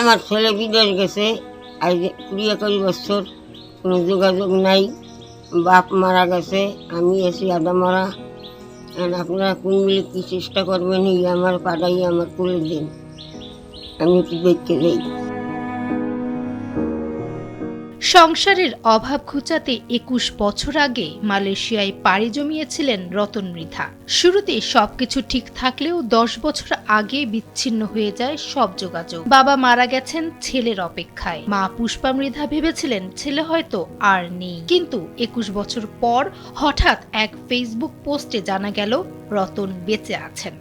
আমার ছেলে বিদেশ গেছে, আজ 20-21 বছর, কোনো যোগাযোগ নাই। বাপ মারা গেছে, আমি আছি আদা মারা। আপনারা কোন মিলে কি চেষ্টা করবেন, আমার পাড়াই আমার কোলে দিন, আমি একটু দেখতে যাই। সংসারের অভাব ঘুচাতে 21 বছর আগে মালয়েশিয়ায় পাড়ি জমিয়েছিলেন রতন মৃধা। শুরুতে সবকিছু ঠিক থাকলেও 10 বছর আগে বিচ্ছিন্ন হয়ে যায় সব যোগাযোগ। বাবা মারা গেছেন ছেলের অপেক্ষায়। মা পুষ্পা মৃধা ভেবেছিলেন ছেলে হয়তো আর নেই, কিন্তু 21 বছর পর হঠাৎ এক ফেসবুক পোস্টে জানা গেল রতন বেঁচে আছেন।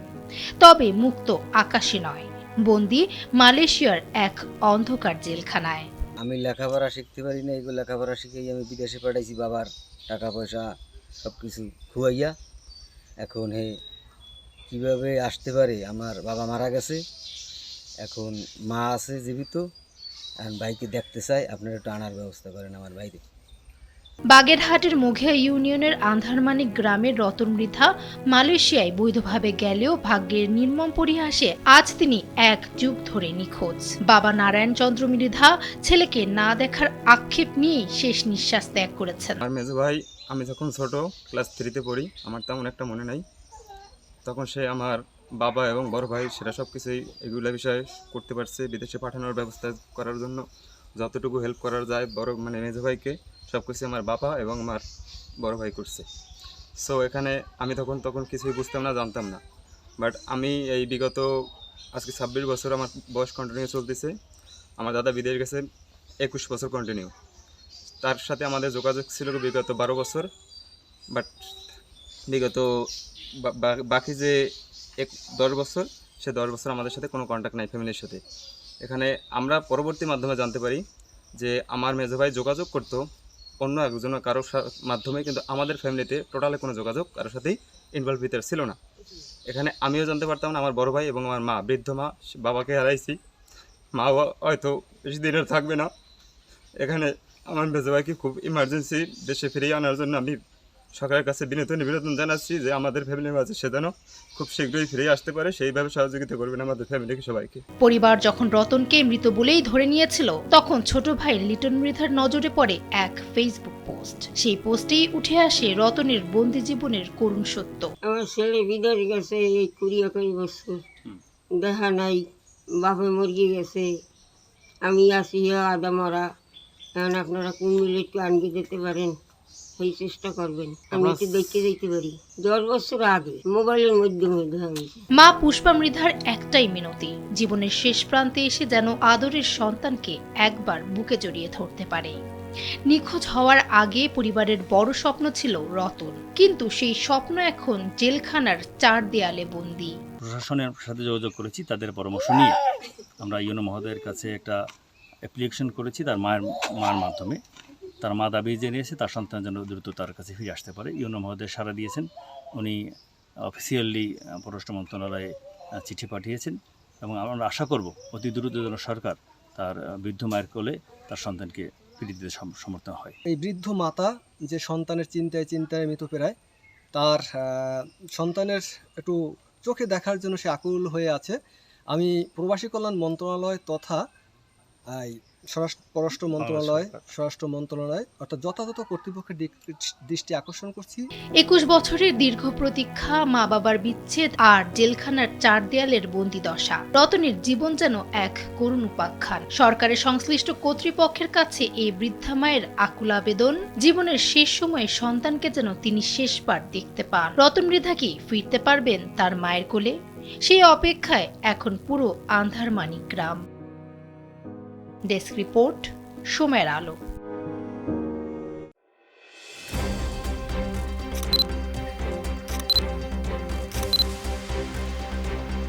তবে মুক্ত আকাশে নয়, বন্দী মালয়েশিয়ার এক অন্ধকার জেলখানায়। আমি লেখাপড়া শিখতে পারি না, এগুলো লেখাপড়া শিখেই আমি বিদেশে পাঠাইছি বাবার টাকা পয়সা সব কিছু খুয়াইয়া। এখন কীভাবে আসতে পারে, আমার বাবা মারা গেছে, এখন মা আছে জীবিত, এখন ভাইকে দেখতে চাই, আপনারা একটু আনার ব্যবস্থা করেন আমার ভাইকে। বাগেরহাটের মুঘিয়া ইউনিয়নের আন্ধারমানিক গ্রামের রতন মৃধা মালয়েশিয়ায় বৈধভাবে গেলেও ভাগ্যের নির্মম পরিহাসে আজ তিনি 1 যুগ ধরে নিখোঁজ। বাবা নারায়ণ চন্দ্র মৃধা ছেলেকে না দেখার আক্ষেপ নিয়ে শেষ নিঃশ্বাস ত্যাগ করেছেন। আর মেজো ভাই, আমি যখন ছোট ক্লাস 3-তে পড়ি, আমার তেমন একটা মনে নাই, তখন সে আমার বাবা এবং বড় ভাই সেটা সব কিছুই এগুলো বিষয়ে করতে পারছে। বিদেশে পাঠানোর ব্যবস্থা করার জন্য যতটুকু হেল্প করা যায় বড় মেজো ভাইকে সব কিছু আমার বাবা এবং আমার বড় ভাই করছে। সো এখানে আমি তখন কিছুই বুঝতাম না, জানতাম না। বাট আমি এই বিগত আজকে 26 বছর আমার বয়স কন্টিনিউ চলতেছে। আমার দাদা বিদেশ গেছে 21 বছর কন্টিনিউ, তার সাথে আমাদের যোগাযোগ ছিল বিগত 12 বছর। বাট বিগত বাকি যে 10 বছর, সে 10 বছর আমাদের সাথে কোনো কন্ট্যাক্ট নাই ফ্যামিলির সাথে। এখানে আমরা পরবর্তী মাধ্যমে জানতে পারি যে আমার মেজো ভাই যোগাযোগ করতো অন্য একজনের কারোর মাধ্যমে, কিন্তু আমাদের ফ্যামিলিতে টোটালি কোনো যোগাযোগ কারোর সাথেই ইনভলভ ভিতরে ছিল না। এখানে আমিও জানতে পারতাম না, আমার বড় ভাই এবং আমার মা, বৃদ্ধ মা, বাবাকে হারাইছি, মা হয়তো বেশি দিন আর থাকবে না। এখানে আমার মেজো ভাইকে খুব ইমার্জেন্সি দেশে ফিরিয়ে আনার জন্য আমি সরকারের কাছে বিনীত নিবেদন জানাচ্ছি যে আমাদের ফ্যামিলির মাঝে সে যেন খুব শীঘ্রই ফিরে আসতে পারে, সেইভাবে সহযোগিতা করবেন আমাদের ফ্যামিলিকে সবাইকে। পরিবার যখন রতনকে মৃত বলেই ধরে নিয়েছিল, তখন ছোট ভাই লিটন মৃধার নজরে পড়ে এক ফেসবুক পোস্ট। সেই পোস্টেই উঠে আসে রতনের বন্দি জীবনের করুণ সত্য। আমার ছেলে বিদেশ গেছে, এই 20-21 বছর, দেখা নাই, বাপে মরিয়ে গেছে, আমি আছি আদা মরা। এখন আপনারা কোন মিলে একটু আনবে যেতে পারেন, সেই চেষ্টা করবেন, আমি একটু দেখতে যেতে পারি। 10 বছর আগে মোবাইলের মাধ্যমে দেখা হয়েছে। মা পুষ্পা মৃধার একটাই মিনতি, জীবনের শেষ প্রান্তে এসে যেন আদরের সন্তানকে একবার বুকে জড়িয়ে ধরতে পারে। নিখোঁজ হওয়ার আগে পরিবারের বড় স্বপ্ন ছিল রতন, কিন্তু সেই স্বপ্ন এখন জেলখানার 4 দেয়ালে বন্দী। প্রশাসনের সাথে যোগাযোগ করেছি, তাদের পরামর্শ নিয়ে আমরা ইউনো মহোদয়ের কাছে একটা অ্যাপ্লিকেশন করেছি তার মায়ের মাধ্যমে। তার মা দাবি জানিয়েছে তার সন্তান যেন দ্রুত তার কাছে ফিরে আসতে পারে। ইউনো মহোদয় সাড়া দিয়েছেন, উনি অফিসিয়ালি পররাষ্ট্র মন্ত্রণালয়ে চিঠি পাঠিয়েছেন এবং আমরা আশা করব অতি দ্রুত যেন সরকার তার বৃদ্ধ মায়ের কোলে তার সন্তানকে ফিরিয়ে দিতে সমর্থন হয়। এই বৃদ্ধ মাতা যে সন্তানের চিন্তায় মৃতপ্রায়, তার সন্তানের একটু চোখে দেখার জন্য সে আকুল হয়ে আছে। আমি প্রবাসী কল্যাণ মন্ত্রণালয় তথা স্বরাষ্ট্র মন্ত্রণালয় অর্থাৎ যথাযথ কর্তৃপক্ষের দৃষ্টি আকর্ষণ করছি। 21 বছরের দীর্ঘ প্রতীক্ষা, মা বাবার বিচ্ছেদ আর জেলখানার 4 দেয়ালের বন্দি দশা। রতনের জীবন যেন এক করুণ উপাখ্যান। সরকারের সংশ্লিষ্ট কর্তৃপক্ষের কাছে এই বৃদ্ধা মায়ের আকুল আবেদন, জীবনের শেষ সময়ে সন্তানকে যেন তিনি শেষবার দেখতে পান। রতন মৃধা কি ফিরতে পারবেন তার মায়ের কোলে? সেই অপেক্ষায় এখন পুরো আন্ধারমানিক গ্রাম। ডেস্ক রিপোর্ট, সময়ের আলো।